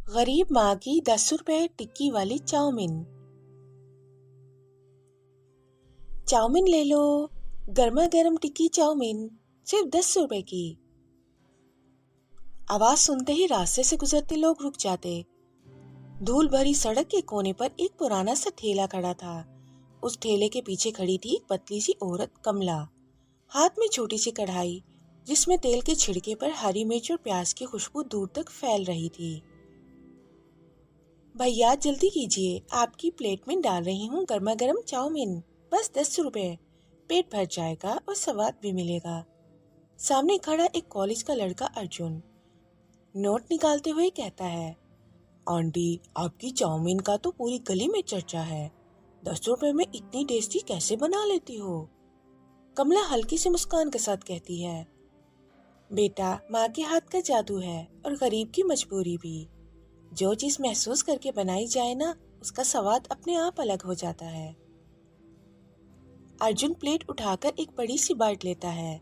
गरीब माँ की 10 रुपए टिक्की वाली चाउमीन। चाउमीन ले लो, गर्मा गर्म टिक्की चाउमीन, सिर्फ 10 रुपए की। आवाज सुनते ही रास्ते से गुजरते लोग रुक जाते। धूल भरी सड़क के कोने पर एक पुराना सा ठेला खड़ा था। उस ठेले के पीछे खड़ी थी एक पतली सी औरत कमला, हाथ में छोटी सी कढ़ाई जिसमें तेल के छिड़के पर हरी मिर्च और प्याज की खुशबू दूर तक फैल रही थी। भैया जल्दी कीजिए, आपकी प्लेट में डाल रही हूँ गर्मा गर्म चाउमीन, बस 10 रुपए, पेट भर जाएगा और स्वाद भी मिलेगा। सामने खड़ा एक कॉलेज का लड़का अर्जुन नोट निकालते हुए कहता है, आंटी आपकी चाउमीन का तो पूरी गली में चर्चा है, 10 रुपए में इतनी टेस्टी कैसे बना लेती हो? कमला हल्की सी मुस्कान के साथ कहती है, बेटा माँ के हाथ का जादू है और गरीब की मजबूरी भी। जो चीज महसूस करके बनाई जाए ना, उसका स्वाद अपने आप अलग हो जाता है। अर्जुन प्लेट उठाकर एक बड़ी सी बाइट लेता है।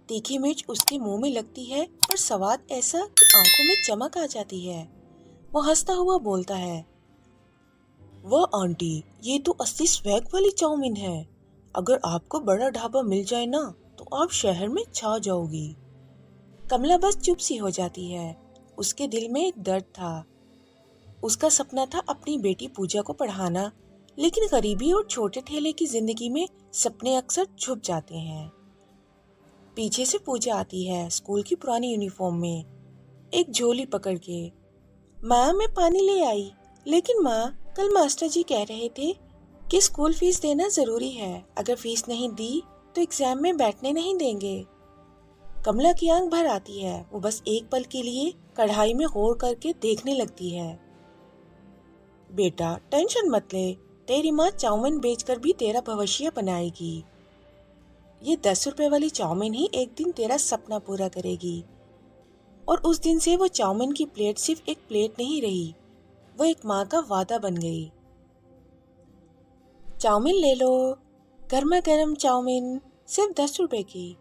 तीखी मिर्च उसके मुंह में लगती है और स्वाद ऐसा कि आंखों में चमक आ जाती है। वो हंसता हुआ बोलता है, वाह आंटी, ये तो असली स्वैग वाली चाउमीन है। अगर आपको बड़ा ढाबा मिल जाए ना, तो आप शहर में छा जाओगी। कमला बस चुप सी हो जाती है। उसके दिल में एक दर्द था। उसका सपना था अपनी बेटी पूजा को पढ़ाना, लेकिन गरीबी और छोटे ठेले की जिंदगी में सपने अक्सर छुप जाते हैं। पीछे से पूजा आती है, स्कूल की पुरानी यूनिफॉर्म में, एक झोली पकड़ के। माँ मैं पानी ले आई, लेकिन माँ कल मास्टर जी कह रहे थे कि स्कूल फीस देना जरूरी है, अगर फीस नहीं दी तो एग्जाम में बैठने नहीं देंगे। कमला की आंख भर आती है। वो बस एक पल के लिए कढ़ाई में गौर करके देखने लगती है। बेटा टेंशन मत ले, तेरी माँ चाउमीन बेचकर भी तेरा भविष्य बनाएगी। ये 10 रुपए वाली चाउमीन ही एक दिन तेरा सपना पूरा करेगी। और उस दिन से वो चाउमीन की प्लेट सिर्फ एक प्लेट नहीं रही, वो एक माँ का वादा बन गई। चाउमीन ले लो, गर्मा गर्म चाउमीन, सिर्फ 10 रुपए की।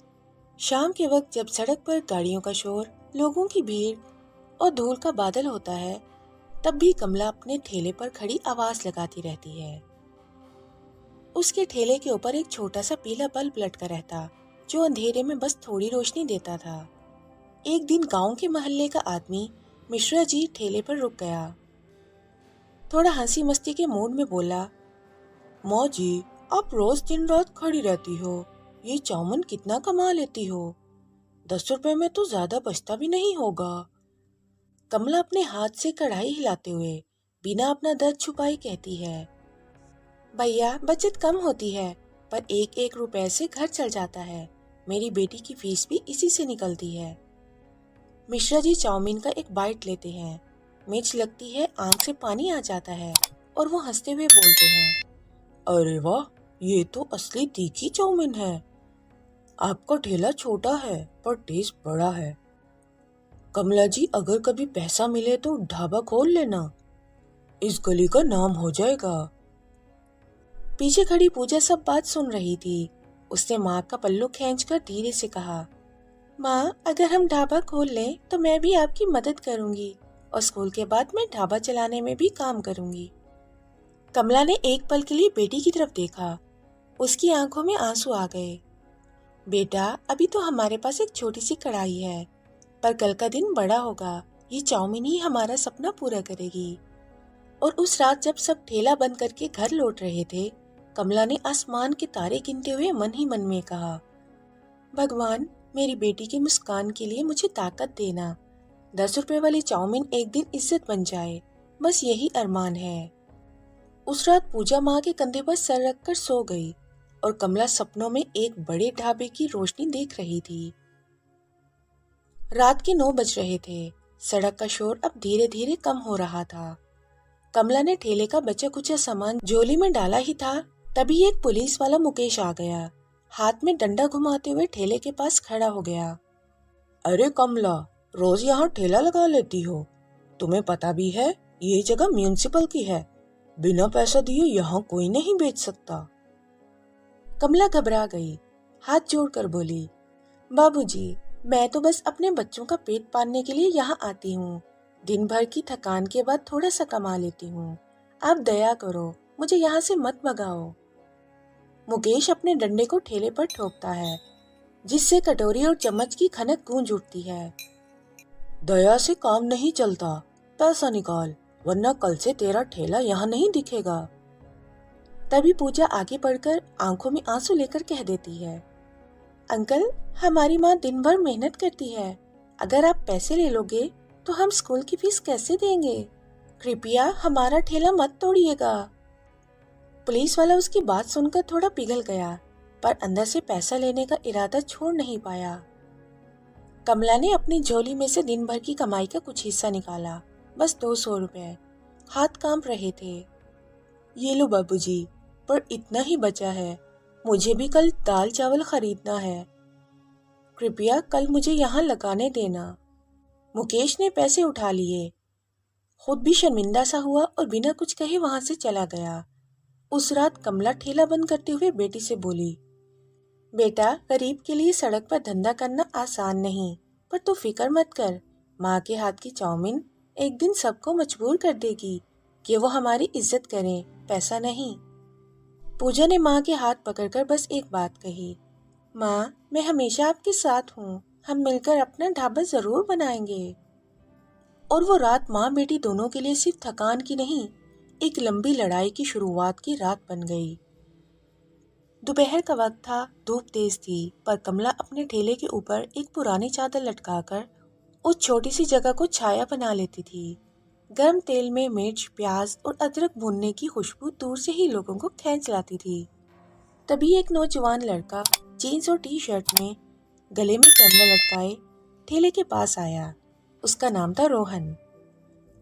शाम के वक्त जब सड़क पर गाड़ियों का शोर, लोगों की भीड़ और धूल का बादल होता है, तब भी कमला अपने ठेले पर खड़ी आवाज लगाती रहती है। उसके ठेले के ऊपर एक छोटा सा पीला बल्ब लटका रहता, जो अंधेरे में बस थोड़ी रोशनी देता था। एक दिन गांव के मोहल्ले का आदमी मिश्रा जी ठेले पर रुक गया। थोड़ा हंसी मस्ती के मूड में बोला, माँ जी आप रोज दिन रात खड़ी रहती हो, ये चाउमीन कितना कमा लेती हो? 10 रुपए में तो ज्यादा बचता भी नहीं होगा। कमला अपने हाथ से कढ़ाई हिलाते हुए बिना अपना दर्द छुपाए कहती है, भैया बचत कम होती है, पर एक एक रुपए से घर चल जाता है। मेरी बेटी की फीस भी इसी से निकलती है। मिश्रा जी चाउमीन का एक बाइट लेते हैं। मिर्च लगती है, आंख से पानी आ जाता है और वो हंसते हुए बोलते हैं, अरे वाह, ये तो असली तीखी चाउमीन है। आपका ठेला छोटा है पर टेस्ट बड़ा है। कमला जी अगर कभी पैसा मिले तो ढाबा खोल लेना, इस गली का नाम हो जाएगा। पीछे खड़ी पूजा सब बात सुन रही थी। उसने माँ का पल्लू खींचकर धीरे से कहा, माँ अगर हम ढाबा खोल लें तो मैं भी आपकी मदद करूंगी और स्कूल के बाद मैं ढाबा चलाने में भी काम करूंगी। कमला ने एक पल के लिए बेटी की तरफ देखा। उसकी आंखों में आंसू आ गए। बेटा अभी तो हमारे पास एक छोटी सी कढ़ाई है, पर कल का दिन बड़ा होगा, ये चाउमीन ही हमारा सपना पूरा करेगी। और उस रात जब सब ठेला बंद करके घर लौट रहे थे, कमला ने आसमान के तारे गिनते हुए मन ही मन में कहा, भगवान मेरी बेटी की मुस्कान के लिए मुझे ताकत देना, 10 रुपए वाली चाउमीन एक दिन इज्जत बन जाए, बस यही अरमान है। उस रात पूजा माँ के कंधे पर सर रखकर सो गई और कमला सपनों में एक बड़े ढाबे की रोशनी देख रही थी। रात के 9 बज रहे थे। सड़क का शोर अब धीरे धीरे कम हो रहा था। कमला ने ठेले का बचा कुचा सामान झोली में डाला ही था, तभी एक पुलिस वाला मुकेश आ गया। हाथ में डंडा घुमाते हुए ठेले के पास खड़ा हो गया। अरे कमला, रोज यहाँ ठेला लगा लेती हो, तुम्हें पता भी है ये जगह म्यूनिसिपल की है, बिना पैसा दिए यहाँ कोई नहीं बेच सकता। कमला घबरा गई, हाथ जोड़कर बोली, बाबूजी मैं तो बस अपने बच्चों का पेट पालने के लिए यहाँ आती हूँ, दिन भर की थकान के बाद थोड़ा सा कमा लेती हूँ। आप दया करो, मुझे यहाँ से मत भगाओ। मुकेश अपने डंडे को ठेले पर ठोकता है, जिससे कटोरी और चम्मच की खनक गूंज उठती है। दया से काम नहीं चलता, पैसा निकाल, वरना कल से तेरा ठेला यहाँ नहीं दिखेगा। तभी पूजा आगे बढ़कर आंखों में आंसू लेकर कह देती है, अंकल, हमारी माँ दिन भर मेहनत करती है। अगर आप पैसे ले लोगे तो हम स्कूल की फीस कैसे देंगे? कृपया हमारा ठेला मत तोड़िएगा। पुलिस वाला उसकी बात सुनकर थोड़ा पिघल गया, पर अंदर से पैसा लेने का इरादा छोड़ नहीं पाया। कमला ने अपनी झोली में से दिन भर की कमाई का कुछ हिस्सा निकाला, बस 200 रुपए। हाथ कांप रहे थे। ये लो बाबूजी, पर इतना ही बचा है, मुझे भी कल दाल चावल खरीदना है। कृपया कल मुझे यहाँ लगाने देना। मुकेश ने पैसे उठा लिए, खुद भी शर्मिंदा सा हुआ और बिना कुछ कहे वहां से चला गया। उस रात कमला ठेला बंद करते हुए बेटी से बोली, बेटा, गरीब के लिए सड़क पर धंधा करना आसान नहीं, पर तू फिक्र मत कर, माँ के हाथ की चाउमीन एक दिन सबको मजबूर कर देगी कि वो हमारी इज्जत करें, पैसा नहीं। पूजा ने माँ के हाथ पकड़कर बस एक बात कही, माँ, मैं हमेशा आपके साथ हूँ, हम मिलकर अपना ढाबा जरूर बनाएंगे। और वो रात माँ बेटी दोनों के लिए सिर्फ थकान की नहीं, एक लंबी लड़ाई की शुरुआत की रात बन गई। दोपहर का वक्त था, धूप तेज थी, पर कमला अपने ठेले के ऊपर एक पुरानी चादर लटकाकर उस छोटी सी जगह को छाया बना लेती थी। गर्म तेल में मिर्च, प्याज और अदरक भूनने की खुशबू दूर से ही लोगों को खींच लाती थी। तभी एक नौजवान लड़का जीन्स और टी शर्ट में, गले में कैमरा लटकाए, ठेले के पास आया। उसका नाम था रोहन।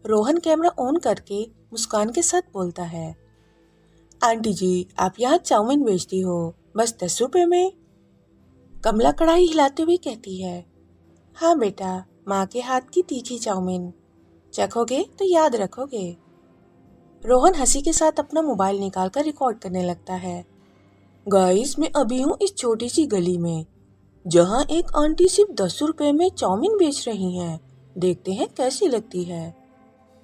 रोहन कैमरा ऑन करके मुस्कान के साथ बोलता है, आंटी जी, आप यहाँ चाउमीन बेचती हो, बस 10 रुपए में? कमला कढ़ाई हिलाते हुए कहती है, हाँ बेटा, माँ के हाथ की तीखी चाउमीन, चखोगे तो याद रखोगे। रोहन हंसी के साथ अपना मोबाइल निकालकर रिकॉर्ड करने लगता है। गाइस, मैं अभी हूँ इस छोटी सी गली में, जहाँ एक आंटी सिर्फ 10 रुपए में चाउमीन बेच रही हैं। देखते हैं कैसी लगती है।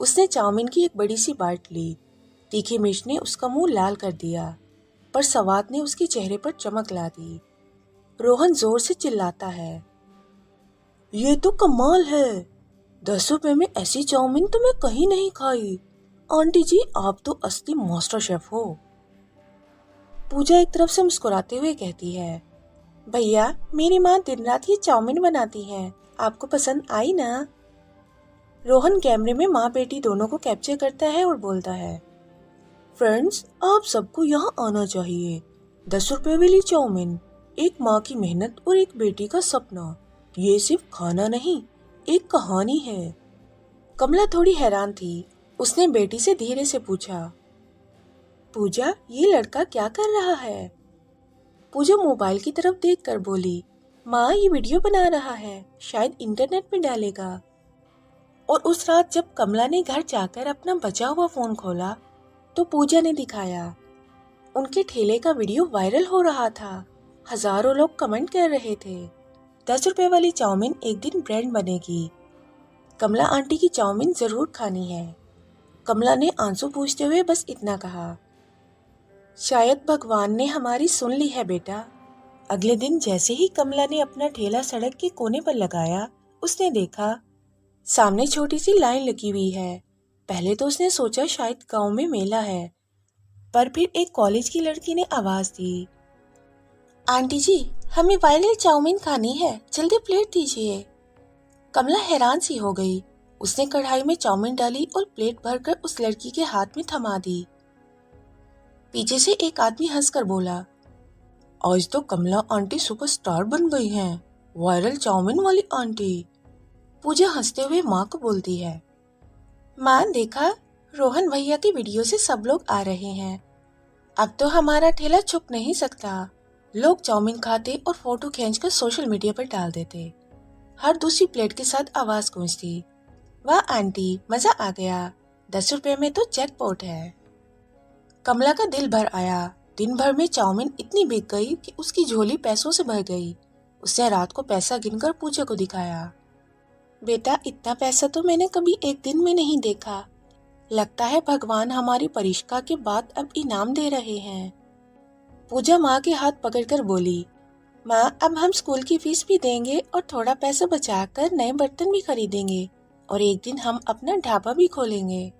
उसने चाउमीन की एक बड़ी सी बाइट ली। तीखी मिर्च ने उसका मुंह लाल कर दिया, पर सवाद ने उसके चेहरे पर चमक ला दी। रोहन जोर से चिल्लाता है, ये तो कमाल है, 10 रुपए में ऐसी चाउमीन तो मैं कहीं नहीं खाई। आंटी जी, आप तो असली मास्टर शेफ हो। पूजा एक तरफ से मुस्कुराते हुए कहती है, भैया, मेरी माँ दिन रात ये चाउमीन बनाती है, आपको पसंद आई ना? रोहन कैमरे में माँ बेटी दोनों को कैप्चर करता है और बोलता है, फ्रेंड्स, आप सबको यहाँ आना चाहिए। 10 रुपए वाली चाउमीन, एक माँ की मेहनत और एक बेटी का सपना, ये सिर्फ खाना नहीं, एक कहानी है। कमला थोड़ी हैरान थी। उसने बेटी से धीरे से पूछा, पूजा, ये लड़का क्या कर रहा है? पूजा मोबाइल की तरफ देखकर बोली, माँ, ये वीडियो बना रहा है, शायद इंटरनेट में डालेगा। और उस रात जब कमला ने घर जाकर अपना बचा हुआ फोन खोला, तो पूजा ने दिखाया, उनके ठेले का वीडियो वायरल हो रहा था। हजारों लोग कमेंट कर रहे थे, 10 रुपए वाली चाउमीन एक दिन ब्रांड बनेगी, कमला आंटी की चाउमीन जरूर खानी है। कमला ने आंसू पूछते हुए बस इतना कहा, शायद भगवान ने हमारी सुन ली है बेटा। अगले दिन जैसे ही कमला ने अपना ठेला सड़क के कोने पर लगाया, उसने देखा सामने छोटी सी लाइन लगी हुई है। पहले तो उसने सोचा शायद गांव में मेला है, पर फिर एक कॉलेज की लड़की ने आवाज दी, आंटी जी, हमें वायरल चाउमीन खानी है, जल्दी प्लेट दीजिए। कमला हैरान सी हो गई। उसने कढ़ाई में चाउमीन डाली और प्लेट भरकर उस लड़की के हाथ में थमा दी। पीछे से एक आदमी हंसकर बोला, आज तो कमला आंटी सुपरस्टार बन गई हैं, वायरल चाउमीन वाली आंटी। पूजा हंसते हुए माँ को बोलती है, माँ, देखा, रोहन भैया की वीडियो से सब लोग आ रहे हैं। अब तो हमारा ठेला छुप नहीं सकता। लोग चाउमीन खाते और फोटो खींचकर सोशल मीडिया पर डाल देते। हर दूसरी प्लेट के साथ आवाज गूंजती, वाह आंटी, मजा आ गया, 10 रुपए में तो जैकपॉट है। कमला का दिल भर आया। दिन भर में चाउमीन इतनी बिक गई कि उसकी झोली पैसों से भर गई। उसने रात को पैसा गिनकर पूजा को दिखाया। बेटा, इतना पैसा तो मैंने कभी एक दिन में नहीं देखा। लगता है भगवान हमारी परीक्षा के बाद अब इनाम दे रहे हैं। पूजा माँ के हाथ पकड़कर बोली, माँ, अब हम स्कूल की फीस भी देंगे और थोड़ा पैसा बचाकर नए बर्तन भी खरीदेंगे और एक दिन हम अपना ढाबा भी खोलेंगे।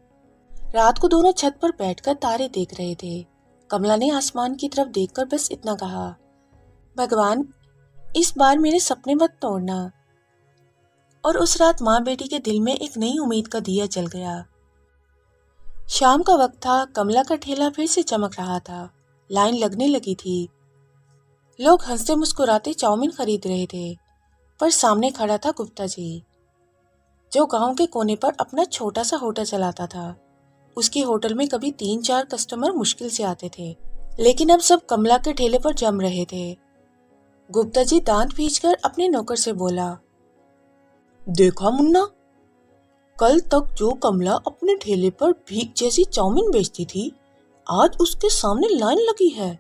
रात को दोनों छत पर बैठकर तारे देख रहे थे। कमला ने आसमान की तरफ देखकर बस इतना कहा, भगवान, इस बार मेरे सपने मत तोड़ना। और उस रात माँ बेटी के दिल में एक नई उम्मीद का दिया जल गया। शाम का वक्त था। कमला का ठेला फिर से चमक रहा था। लाइन लगने लगी थी। लोग हंसते मुस्कुराते चाउमीन खरीद रहे थे, पर सामने खड़ा था गुप्ता जी, जो गांव के कोने पर अपना छोटा सा होटल चलाता था। उसके होटल में कभी 3-4 कस्टमर मुश्किल से आते थे, लेकिन अब सब कमला के ठेले पर जम रहे थे। गुप्ता जी दांत पींचकर अपने नौकर से बोला, देखा मुन्ना, कल तक जो कमला अपने ठेले पर भीख जैसी चाउमीन बेचती थी, आज उसके सामने लाइन लगी है।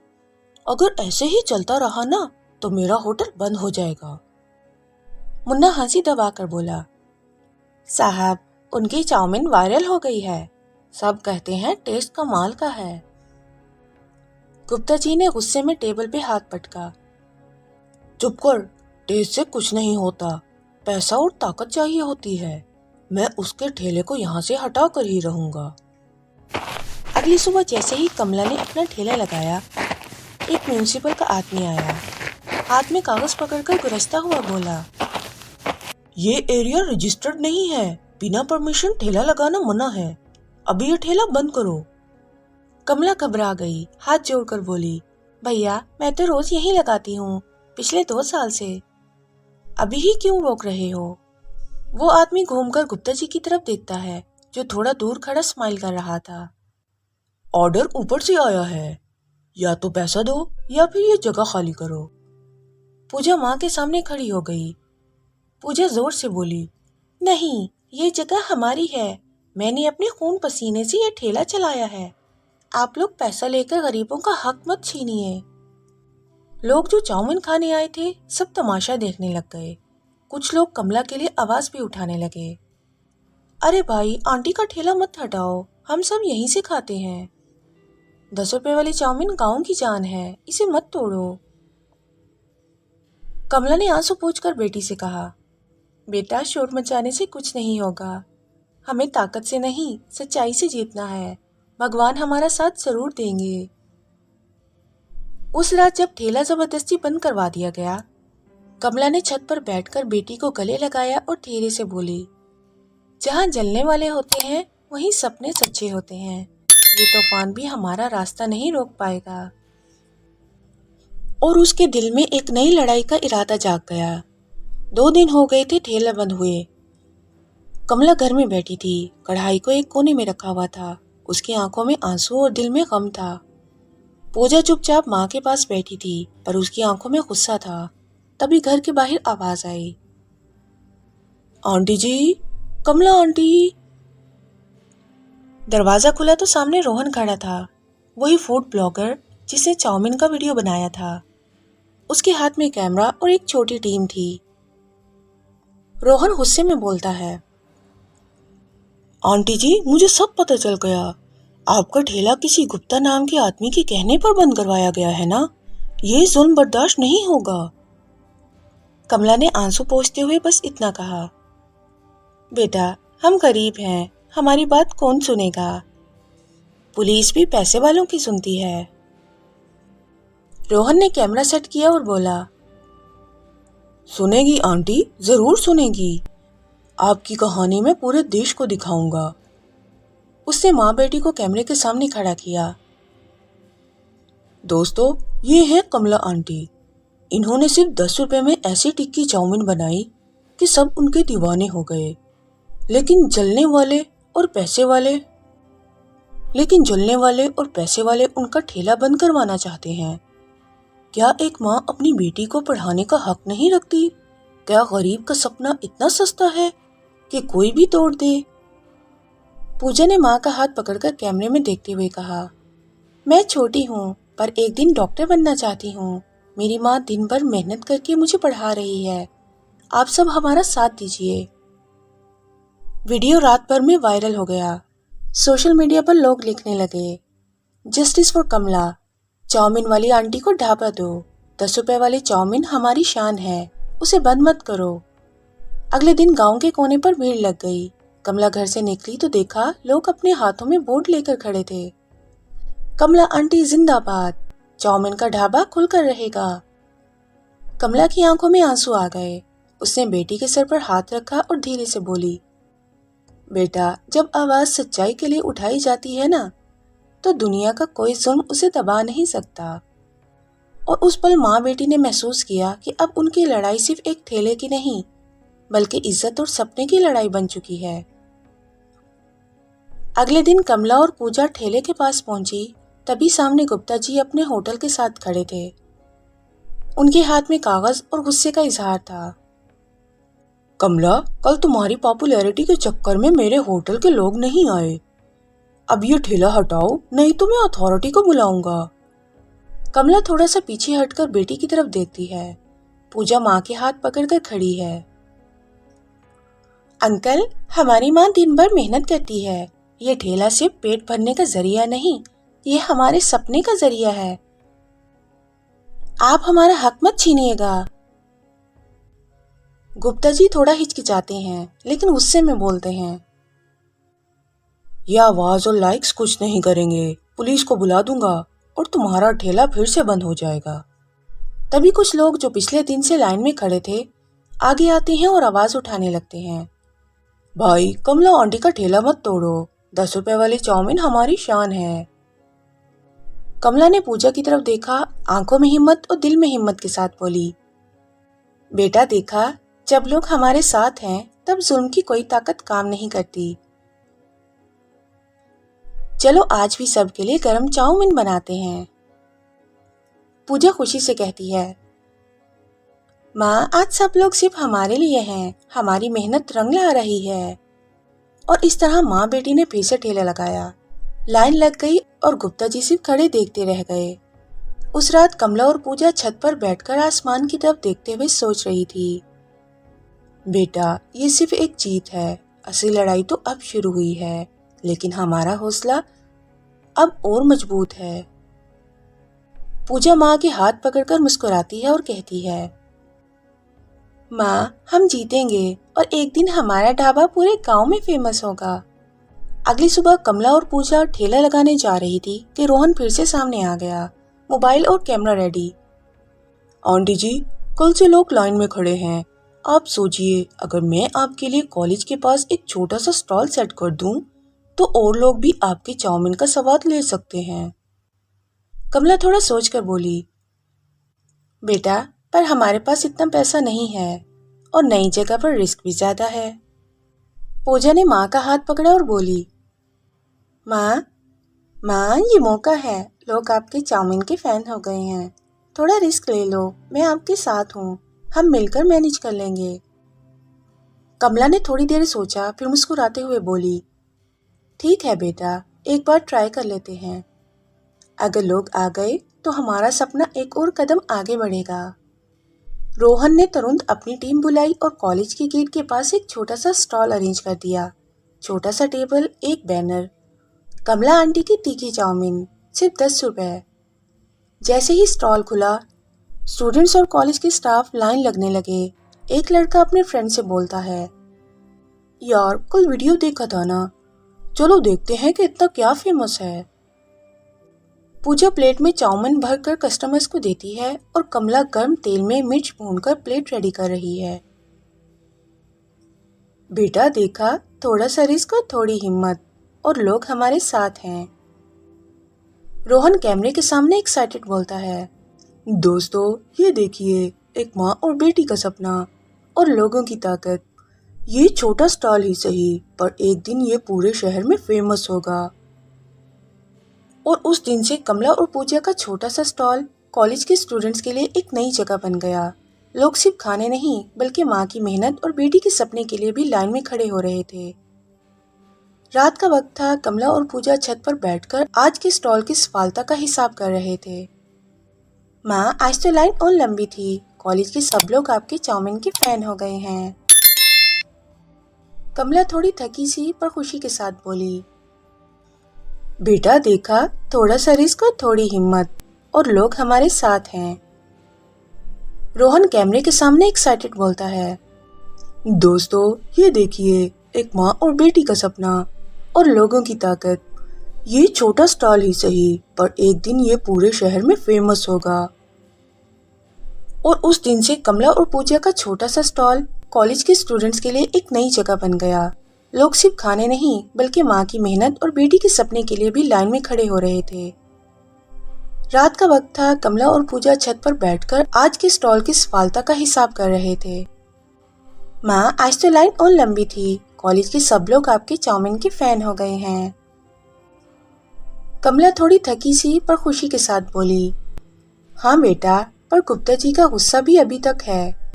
अगर ऐसे ही चलता रहा ना तो मेरा होटल बंद हो जाएगा। मुन्ना हंसी दबाकर बोला, साहब, उनकी चाउमीन वायरल हो गई है। सब कहते हैं टेस्ट कमाल का है। गुप्ता जी ने गुस्से में टेबल पे हाथ पटका, चुप कर, टेस्ट से कुछ नहीं होता, पैसा और ताकत चाहिए होती है। मैं उसके ठेले को यहाँ से हटा कर ही रहूंगा। अगली सुबह जैसे ही कमला ने अपना ठेला लगाया, एक म्यूनिसिपल का आदमी आया। हाथ में कागज पकड़कर गुरजता हुआ बोला, ये एरिया रजिस्टर्ड नहीं है, बिना परमिशन ठेला लगाना मना है। अभी ये ठेला बंद करो। कमला घबरा गई, हाथ जोड़कर बोली, भैया, मैं तो रोज यहीं लगाती हूँ, पिछले 2 साल से। अभी ही क्यों रोक रहे हो? वो आदमी घूमकर गुप्ता जी की तरफ देखता है, जो थोड़ा दूर खड़ा स्माइल कर रहा था। ऑर्डर ऊपर से आया है, या तो पैसा दो या फिर ये जगह खाली करो। पूजा माँ के सामने खड़ी हो गई। पूजा जोर से बोली, नहीं, ये जगह हमारी है। मैंने अपने खून पसीने से ये ठेला चलाया है। आप लोग पैसा लेकर गरीबों का हक मत छीनिए। लोग जो चाउमीन खाने आए थे, सब तमाशा देखने लग गए। कुछ लोग कमला के लिए आवाज भी उठाने लगे, अरे भाई, आंटी का ठेला मत हटाओ, हम सब यहीं से खाते हैं। 10 रुपए वाली चाउमीन गांव की जान है, इसे मत तोड़ो। कमला ने आंसू पोंछकर बेटी से कहा, बेटा, शोर मचाने से कुछ नहीं होगा। हमें ताकत से नहीं, सच्चाई से जीतना है। भगवान हमारा साथ जरूर देंगे। उस रात जब ठेला जबरदस्ती बंद करवा दिया गया, कमला ने छत पर बैठकर बेटी को गले लगाया और धीरे से बोली, जहाँ जलने वाले होते हैं वहीं सपने सच्चे होते हैं। ये तूफान भी हमारा रास्ता नहीं रोक पाएगा। और उसके दिल में एक नई लड़ाई का इरादा जाग गया। 2 दिन हो गए थे ठेला बंद हुए। कमला घर में बैठी थी, कढ़ाई को एक कोने में रखा हुआ था। उसकी आंखों में आंसू और दिल में गम था। पूजा चुपचाप माँ के पास बैठी थी, पर उसकी आंखों में गुस्सा था। तभी घर के बाहर आवाज आई, आंटी जी, कमला आंटी। दरवाजा खुला तो सामने रोहन खड़ा था, वही फूड ब्लॉगर जिसने चाउमीन का वीडियो बनाया था। उसके हाथ में कैमरा और एक छोटी टीम थी। रोहन गुस्से में बोलता है, आंटी जी, मुझे सब पता चल गया। आपका ठेला किसी गुप्ता नाम के आदमी के कहने पर बंद करवाया गया है ना? ये जुल्म बर्दाश्त नहीं होगा। कमला ने आंसू पोंछते हुए बस इतना कहा, बेटा, हम गरीब हैं, हमारी बात कौन सुनेगा? पुलिस भी पैसे वालों की सुनती है। रोहन ने कैमरा सेट किया और बोला, सुनेगी आंटी, जरूर सुनेगी। आपकी कहानी मैं पूरे देश को दिखाऊंगा। उसने माँ बेटी को कैमरे के सामने खड़ा किया। दोस्तों, ये है कमला आंटी। इन्होंने सिर्फ 10 रुपए में ऐसी टिक्की चाउमीन बनाई कि सब उनके दीवाने हो गए। लेकिन जलने वाले और पैसे वाले उनका ठेला बंद करवाना चाहते हैं। क्या एक माँ अपनी बेटी को पढ़ाने का हक नहीं रखती? क्या गरीब का सपना इतना सस्ता है कि कोई भी तोड़ दे? पूजा ने माँ का हाथ पकड़कर कैमरे में देखते हुए कहा, मैं छोटी हूँ, पर एक दिन डॉक्टर बनना चाहती हूँ। मेरी माँ दिन भर मेहनत करके मुझे पढ़ा रही है। आप सब हमारा साथ दीजिए। वीडियो रात भर में वायरल हो गया। सोशल मीडिया पर लोग लिखने लगे, जस्टिस फॉर कमला, चाउमीन वाली आंटी को ढाबा दो, 10 रुपए वाली चाउमीन हमारी शान है, उसे बंद मत करो। अगले दिन गांव के कोने पर भीड़ लग गई। कमला घर से निकली तो देखा लोग अपने हाथों में बोर्ड लेकर खड़े थे। कमला आंटी जिंदाबाद, चाउमीन का ढाबा खुलकर रहेगा। कमला की आंखों में आंसू आ गए। उसने बेटी के सर पर हाथ रखा और धीरे से बोली, बेटा, जब आवाज सच्चाई के लिए उठाई जाती है ना, तो दुनिया का कोई जुल्म उसे दबा नहीं सकता। और उस पल माँ बेटी ने महसूस किया कि अब उनकी लड़ाई सिर्फ एक ठेले की नहीं, बल्कि इज्जत और सपने की लड़ाई बन चुकी है। अगले दिन कमला और पूजा ठेले के पास पहुंची, तभी सामने गुप्ता जी अपने होटल के साथ खड़े थे। उनके हाथ में कागज और गुस्से का इजहार था। कमला, कल तुम्हारी पॉपुलैरिटी के चक्कर में मेरे होटल के लोग नहीं आए। अब ये ठेला हटाओ, नहीं तो मैं अथॉरिटी को बुलाऊंगा। कमला थोड़ा सा पीछे हटकर बेटी की तरफ देखती है। पूजा माँ के हाथ पकड़कर खड़ी है। अंकल, हमारी माँ दिन भर मेहनत करती है। ये ठेला सिर्फ पेट भरने का जरिया नहीं, ये हमारे सपने का जरिया है। आप हमारा हक मत छीनिएगा। गुप्ता जी थोड़ा हिचकिचाते हैं, लेकिन गुस्से में बोलते हैं, यह आवाज और लाइक्स कुछ नहीं करेंगे। पुलिस को बुला दूंगा और तुम्हारा ठेला फिर से बंद हो जाएगा। तभी कुछ लोग जो पिछले दिन से लाइन में खड़े थे आगे आते हैं और आवाज उठाने लगते हैं, भाई, कमला आंटी का ठेला मत तोड़ो, 10 रुपए वाली चाउमीन हमारी शान है। कमला ने पूजा की तरफ देखा, आंखों में हिम्मत और दिल में हिम्मत के साथ बोली, बेटा देखा, जब लोग हमारे साथ हैं तब जुल्म की कोई ताकत काम नहीं करती। चलो आज भी सबके लिए गरम चाउमीन बनाते हैं। पूजा खुशी से कहती है, माँ, आज सब लोग सिर्फ हमारे लिए हैं, हमारी मेहनत रंग ला रही है। और इस तरह माँ बेटी ने फिर से ठेला लगाया। लाइन लग गई और गुप्ता जी सिर्फ खड़े देखते रह गए। उस रात कमला और पूजा छत पर बैठकर आसमान की तरफ देखते हुए सोच रही थी, बेटा, ये सिर्फ एक जीत है, असली लड़ाई तो अब शुरू हुई है, लेकिन हमारा हौसला अब और मजबूत है। पूजा माँ के हाथ पकड़कर मुस्कुराती है और कहती है, माँ, हम जीतेंगे और एक दिन हमारा ढाबा पूरे गांव में फेमस होगा। अगली सुबह कमला और पूजा ठेला लगाने जा रही थी कि रोहन फिर से सामने आ गया, मोबाइल और कैमरा रेडी। आंटी जी, कल से लोग लाइन में खड़े हैं। आप सोचिए, अगर मैं आपके लिए कॉलेज के पास एक छोटा सा स्टॉल सेट कर दूं, तो और लोग भी आपके चाउमीन का स्वाद ले सकते हैं। कमला थोड़ा सोचकर बोली, बेटा, पर हमारे पास इतना पैसा नहीं है और नई जगह पर रिस्क भी ज्यादा है। पूजा ने माँ का हाथ पकड़ा और बोली, माँ, ये मौका है, लोग आपके चाउमीन के फैन हो गए हैं, थोड़ा रिस्क ले लो, मैं आपके साथ हूँ, हम मिलकर मैनेज कर लेंगे। कमला ने थोड़ी देर सोचा, फिर मुस्कुराते हुए बोली, ठीक है बेटा, एक बार ट्राई कर लेते हैं। अगर लोग आ गए तो हमारा सपना एक और कदम आगे बढ़ेगा। रोहन ने तुरंत अपनी टीम बुलाई और कॉलेज के गेट के पास एक छोटा सा स्टॉल अरेंज कर दिया। छोटा सा टेबल, एक बैनर, कमला आंटी की तीखी चाउमीन, सिर्फ 10 रुपए। जैसे ही स्टॉल खुला, स्टूडेंट्स और कॉलेज के स्टाफ लाइन लगने लगे। एक लड़का अपने फ्रेंड से बोलता है, यार, कल वीडियो देखा था ना, चलो देखते हैं कि इतना क्या फेमस है। पूजा प्लेट में चाउमीन भरकर कस्टमर्स को देती है और कमला गर्म तेल में मिर्च भूनकर प्लेट रेडी कर रही है। बेटा देखा, थोड़ा सा रिस्क और थोड़ी हिम्मत, और लोग हमारे साथ हैं। रोहन कैमरे के सामने एक्साइटेड बोलता है, दोस्तों, ये देखिए, एक माँ और बेटी का सपना और लोगों की ताकत। ये छोटा स्टॉल ही सही, पर एक दिन ये पूरे शहर में फेमस होगा। और उस दिन से कमला और पूजा का छोटा सा स्टॉल कॉलेज के स्टूडेंट्स के लिए एक नई जगह बन गया। लोग सिर्फ खाने नहीं, बल्कि माँ की मेहनत और बेटी के सपने के लिए भी लाइन में खड़े हो रहे थे। रात का वक्त था। कमला और पूजा छत पर बैठकर आज के स्टॉल की सफलता का हिसाब कर रहे थे। माँ, आज तो लाइन और लंबी थी, कॉलेज के सब लोग आपके चाउमीन के फैन हो गए हैं। कमला थोड़ी थकी सी पर खुशी के साथ बोली, बेटा देखा, थोड़ा सा रिस्क और थोड़ी हिम्मत और लोग हमारे साथ हैं। रोहन कैमरे के सामने एक्साइटेड बोलता है, दोस्तों ये देखिए, एक माँ और बेटी का सपना और लोगों की ताकत। ये छोटा स्टॉल ही सही, पर एक दिन ये पूरे शहर में फेमस होगा। और उस दिन से कमला और पूजा का छोटा सा स्टॉल कॉलेज के स्टूडेंट्स के लिए एक नई जगह बन गया। लोग सिर्फ खाने नहीं बल्कि माँ की मेहनत और बेटी के सपने के लिए भी लाइन में खड़े हो रहे थे। रात का वक्त था। कमला और पूजा छत पर बैठकर आज के स्टॉल की सफलता का हिसाब कर रहे थे। माँ, आज तो लाइन और लंबी थी। कॉलेज के सब लोग आपके चाउमीन के फैन हो गए हैं। कमला थोड़ी थकी सी पर खुशी के साथ बोली, हाँ बेटा, पर गुप्ता जी का गुस्सा भी अभी तक है।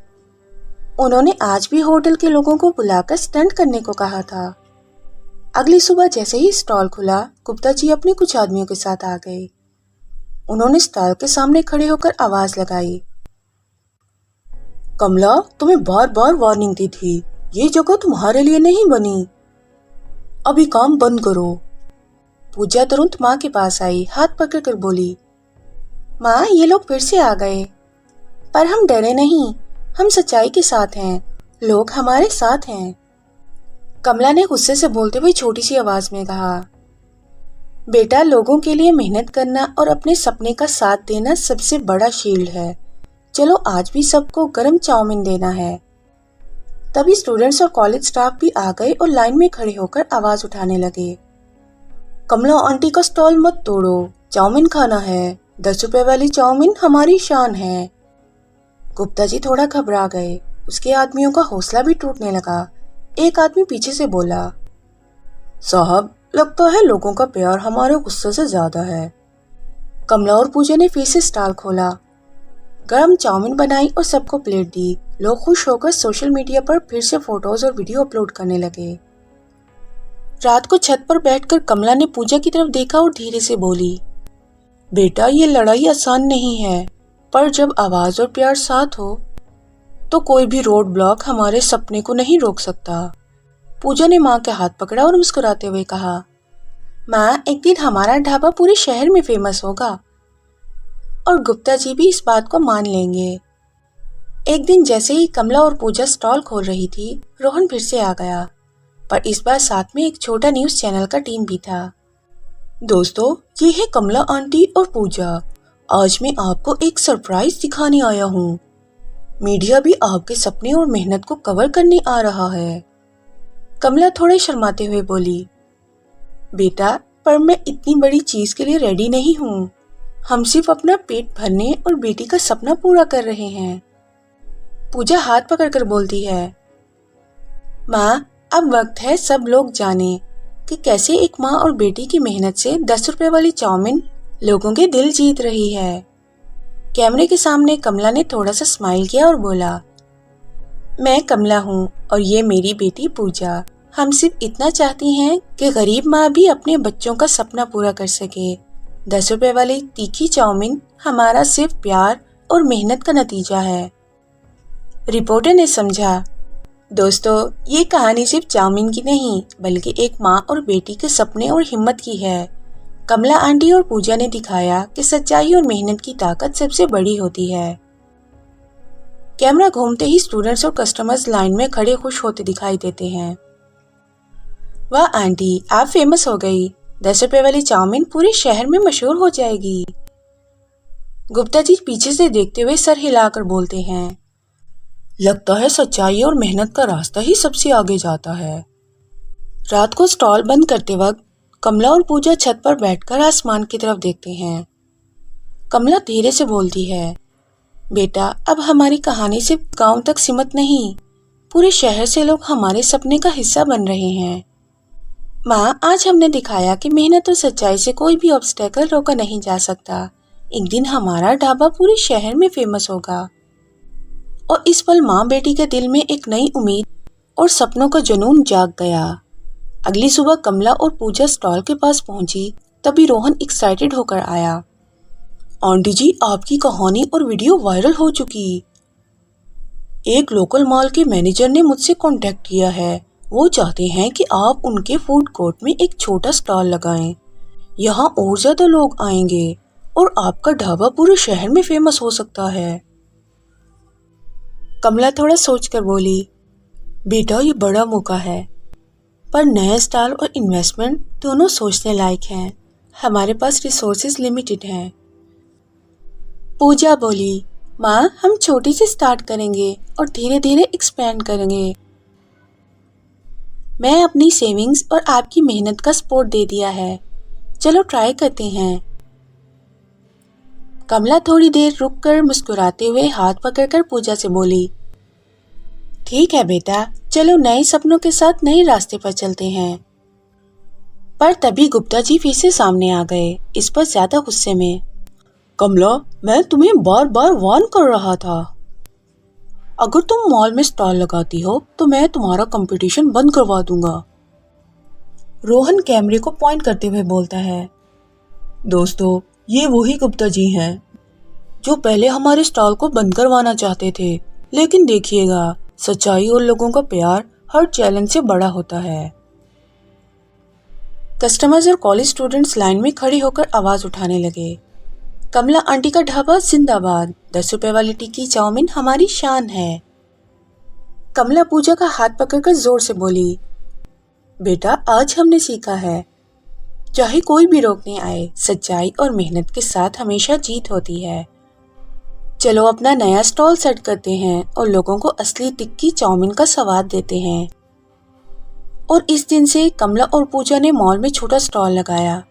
उन्होंने आज भी होटल के लोगों को बुलाकर स्टंट करने को कहा था। अगली सुबह जैसे ही स्टॉल खुला, गुप्ता जी अपने कुछ आदमियों के साथ आ गए। उन्होंने स्टॉल के सामने खड़े होकर आवाज लगाई, कमला, तुम्हें बार बार वार्निंग दी थी, ये जगह तुम्हारे लिए नहीं बनी। अभी काम बंद करो। पूजा तुरंत माँ के पास आई, हाथ पकड़कर बोली, माँ, ये लोग फिर से आ गए। पर हम डरे नहीं, हम सच्चाई के साथ हैं, लोग हमारे साथ हैं। कमला ने गुस्से से बोलते हुए छोटी सी आवाज में कहा, बेटा, लोगों के लिए मेहनत करना और अपने सपने का साथ देना सबसे बड़ा शील्ड है। चलो आज भी सबको गरम चाउमीन देना है। तभी स्टूडेंट्स और कॉलेज स्टाफ भी आ गए और लाइन में खड़े होकर आवाज उठाने लगे, कमला आंटी का स्टॉल मत तोड़ो, चाउमीन खाना है, 10 रुपए वाली चाउमीन हमारी शान है। गुप्ता जी थोड़ा घबरा गए। उसके आदमियों का हौसला भी टूटने लगा। एक आदमी पीछे से बोला, साहब, लगता है लोगों का प्यार हमारे गुस्से से ज्यादा है। कमला और पूजा ने फिर से स्टॉल खोला, गरम चाउमीन बनाई और सबको प्लेट दी। लोग खुश होकर सोशल मीडिया पर फिर से फोटोज और वीडियो अपलोड करने लगे। रात को छत पर बैठकर कमला ने पूजा की तरफ देखा और धीरे से बोली, बेटा, ये लड़ाई आसान नहीं है, पर जब आवाज और प्यार साथ हो तो कोई भी रोड ब्लॉक हमारे सपने को नहीं रोक सकता। पूजा ने माँ के हाथ पकड़ा और मुस्कुराते हुए कहा, माँ, एक दिन हमारा ढाबा पूरे शहर में फेमस होगा और गुप्ता जी भी इस बात को मान लेंगे। एक दिन जैसे ही कमला और पूजा स्टॉल खोल रही थी, रोहन फिर से आ गया, पर इस बार साथ में एक छोटा न्यूज चैनल का टीम भी था। दोस्तों, ये है कमला आंटी और पूजा। आज मैं आपको एक सरप्राइज दिखाने आया हूँ। मीडिया भी आपके सपने और मेहनत को कवर करने आ रहा है। कमला थोड़े शर्माते हुए बोली, बेटा, पर मैं इतनी बड़ी चीज के लिए रेडी नहीं हूँ। हम सिर्फ अपना पेट भरने और बेटी का सपना पूरा कर रहे हैं। पूजा हाथ पकड़कर बोलती है, माँ, अब वक्त है सब लोग जाने कि कैसे एक माँ और बेटी की मेहनत से 10 रुपए वाली चाउमीन लोगों के दिल जीत रही है। कैमरे के सामने कमला ने थोड़ा सा स्माइल किया और बोला, मैं कमला हूँ और ये मेरी बेटी पूजा। हम सिर्फ इतना चाहती हैं कि गरीब माँ भी अपने बच्चों का सपना पूरा कर सके। 10 रुपए वाली तीखी चाउमीन हमारा सिर्फ प्यार और मेहनत का नतीजा है। रिपोर्टर ने समझा, दोस्तों, ये कहानी सिर्फ चाउमीन की नहीं बल्कि एक माँ और बेटी के सपने और हिम्मत की है। कमला आंटी और पूजा ने दिखाया कि सच्चाई और मेहनत की ताकत सबसे बड़ी होती है। कैमरा घूमते ही स्टूडेंट्स और कस्टमर्स लाइन में खड़े खुश होते दिखाई देते हैं। वाह आंटी, आप फेमस हो गई। 10 रुपए वाली चाउमीन पूरे शहर में मशहूर हो जाएगी। गुप्ता जी पीछे से देखते हुए सर हिलाकर बोलते हैं, लगता है सच्चाई और मेहनत का रास्ता ही सबसे आगे जाता है। रात को स्टॉल बंद करते वक्त कमला और पूजा छत पर बैठकर आसमान की तरफ देखते हैं। कमला धीरे से बोलती है, बेटा, अब हमारी कहानी सिर्फ गांव तक सीमित नहीं, पूरे शहर से लोग हमारे सपने का हिस्सा बन रहे हैं। माँ, आज हमने दिखाया कि मेहनत और सच्चाई से कोई भी ऑब्स्टेकल रोका नहीं जा सकता। एक दिन हमारा ढाबा पूरे शहर में फेमस होगा। और इस पल माँ बेटी के दिल में एक नई उम्मीद और सपनों का जुनून जाग गया। अगली सुबह कमला और पूजा स्टॉल के पास पहुंची, तभी रोहन एक्साइटेड होकर आया, आंटी जी, आपकी कहानी और वीडियो वायरल हो चुकी। एक लोकल मॉल के मैनेजर ने मुझसे कांटेक्ट किया है वो चाहते हैं कि आप उनके फूड कोर्ट में एक छोटा स्टॉल लगाएं। यहाँ और ज्यादा लोग आएंगे और आपका ढाबा पूरे शहर में फेमस हो सकता है। कमला थोड़ा सोचकर बोली, बेटा ये बड़ा मौका है, पर नया स्टॉल और इन्वेस्टमेंट दोनों सोचने लायक हैं। हमारे पास रिसोर्सेज लिमिटेड हैं। पूजा बोली, माँ हम छोटी से स्टार्ट करेंगे और धीरे धीरे एक्सपेंड करेंगे। मैं अपनी सेविंग्स और आपकी मेहनत का सपोर्ट दे दिया है, चलो ट्राई करते हैं। कमला थोड़ी देर रुककर मुस्कुराते हुए हाथ पकड़कर पूजा से बोली, ठीक है बेटा, चलो नए सपनों के साथ नए रास्ते पर चलते हैं। पर तभी गुप्ता जी फिर से सामने आ गए, इस पर ज्यादा गुस्से में। कमला, मैं तुम्हें बार बार वार्न कर रहा था। अगर तुम मॉल में स्टॉल लगाती हो तो मैं तुम्हारा कंपटीशन बंद करवा दूंगा। रोहन कैमरे को पॉइंट करते हुए बोलता है, दोस्तों ये वही गुप्ता जी हैं जो पहले हमारे स्टॉल को बंद करवाना चाहते थे, लेकिन देखिएगा सच्चाई और लोगों का प्यार हर चैलेंज से बड़ा होता है। कस्टमर्स और कॉलेज स्टूडेंट्स लाइन में खड़े होकर आवाज उठाने लगे, कमला आंटी का ढाबा जिंदाबाद, 10 रुपए वाली टिक्की चाउमीन हमारी शान है। कमला पूजा का हाथ पकड़कर जोर से बोली, बेटा आज हमने सीखा है, चाहे कोई भी रोकने आए, सच्चाई और मेहनत के साथ हमेशा जीत होती है। चलो अपना नया स्टॉल सेट करते हैं और लोगों को असली टिक्की चाउमीन का स्वाद देते हैं। और इस दिन से कमला और पूजा ने मॉल में छोटा स्टॉल लगाया,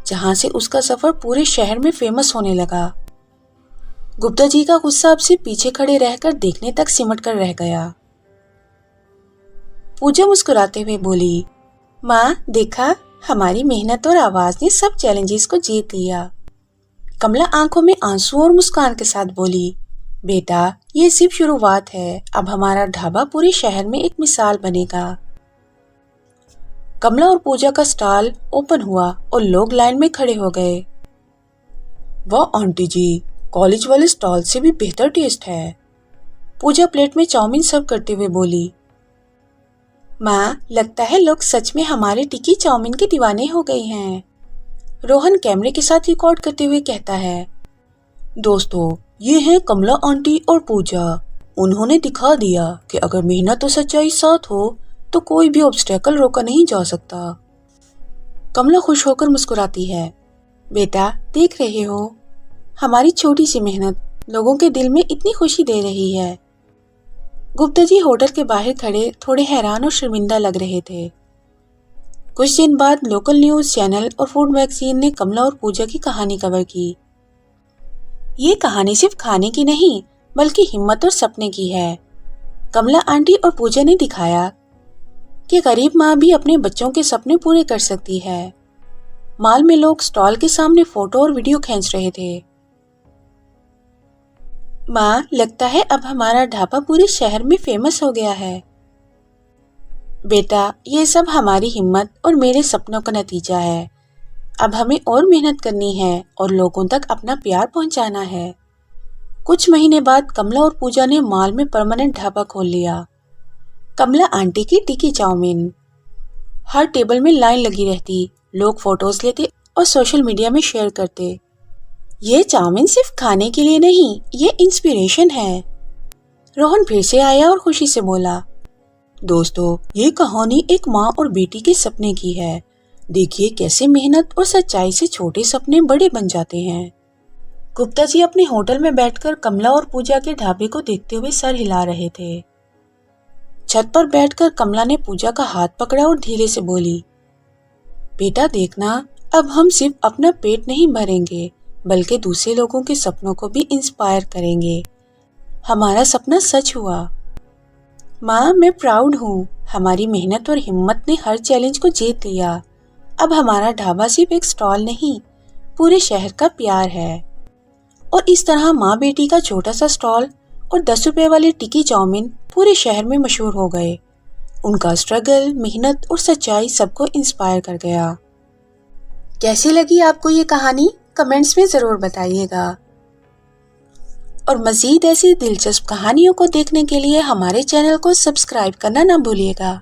जहां से उसका सफर पूरे शहर में फेमस होने लगा। गुप्ता जी का गुस्सा अब से पीछे खड़े रहकर देखने तक सिमट कर रह गया। पूजा मुस्कुराते हुए बोली, माँ देखा, हमारी मेहनत और आवाज ने सब चैलेंजेस को जीत लिया। कमला आंखों में आंसू और मुस्कान के साथ बोली, बेटा ये सिर्फ शुरुआत है, अब हमारा ढाबा पूरे शहर में एक मिसाल बनेगा। कमला और पूजा का स्टॉल ओपन हुआ और लोग लाइन में खड़े हो गए। वाह आंटी जी, कॉलेज वाले स्टॉल से भी बेहतर टेस्ट है। पूजा प्लेट में चाउमीन सर्व करते हुए बोली, माँ लगता है लोग सच में हमारे टिक्की चाउमीन के दीवाने हो गए हैं। रोहन कैमरे के साथ रिकॉर्ड करते हुए कहता है, दोस्तों ये हैं कमला आंटी और पूजा। उन्होंने दिखा दिया कि अगर मेहनत और सच्चाई साथ हो तो कोई भी ऑब्स्टेकल रोका नहीं जा सकता। कमला खुश होकर मुस्कुराती है, बेटा देख रहे हो, हमारी छोटी सी मेहनत लोगों के दिल में इतनी खुशी दे रही है। गुप्ता जी होटल के बाहर खड़े थोड़े हैरान और शर्मिंदा लग रहे थे। कुछ दिन बाद लोकल न्यूज चैनल और फूड मैगजीन ने कमला और पूजा की कहानी कवर की। ये कहानी सिर्फ खाने की नहीं बल्कि हिम्मत और सपने की है। कमला आंटी और पूजा ने दिखाया कि गरीब माँ भी अपने बच्चों के सपने पूरे कर सकती है। मॉल में लोग स्टॉल के सामने फोटो और वीडियो खींच रहे थे। माँ लगता है अब हमारा ढाबा पूरे शहर में फेमस हो गया है। बेटा ये सब हमारी हिम्मत और मेरे सपनों का नतीजा है। अब हमें और मेहनत करनी है और लोगों तक अपना प्यार पहुंचाना है। कुछ महीने बाद कमला और पूजा ने मॉल में परमानेंट ढाबा खोल लिया। कमला आंटी की टिक्की चाउमीन, हर टेबल में लाइन लगी रहती, लोग फोटोज लेते और सोशल मीडिया में शेयर करते। ये चाउमीन सिर्फ खाने के लिए नहीं, ये इंस्पिरेशन है। रोहन फिर से आया और खुशी से बोला, दोस्तों ये कहानी एक माँ और बेटी के सपने की है। देखिए कैसे मेहनत और सच्चाई से छोटे सपने बड़े बन जाते हैं। गुप्ता जी अपने होटल में बैठकर कमला और पूजा के ढाबे को देखते हुए सर हिला रहे थे। छत पर बैठकर कमला ने पूजा का हाथ पकड़ा और धीरे से बोली, बेटा देखना, अब हम सिर्फ अपना पेट नहीं भरेंगे बल्कि दूसरे लोगों के सपनों को भी इंस्पायर करेंगे। हमारा सपना सच हुआ। माँ मैं प्राउड हूँ, हमारी मेहनत और हिम्मत ने हर चैलेंज को जीत लिया। अब हमारा ढाबा सिर्फ एक स्टॉल नहीं, पूरे शहर का प्यार है। और इस तरह माँ बेटी का छोटा सा स्टॉल और 10 रुपए वाली टिक्की चाउमीन पूरे शहर में मशहूर हो गए। उनका स्ट्रगल, मेहनत और सच्चाई सबको इंस्पायर कर गया। कैसी लगी आपको ये कहानी? कमेंट्स में ज़रूर बताइएगा। और मज़ीद ऐसी दिलचस्प कहानियों को देखने के लिए हमारे चैनल को सब्सक्राइब करना ना भूलिएगा।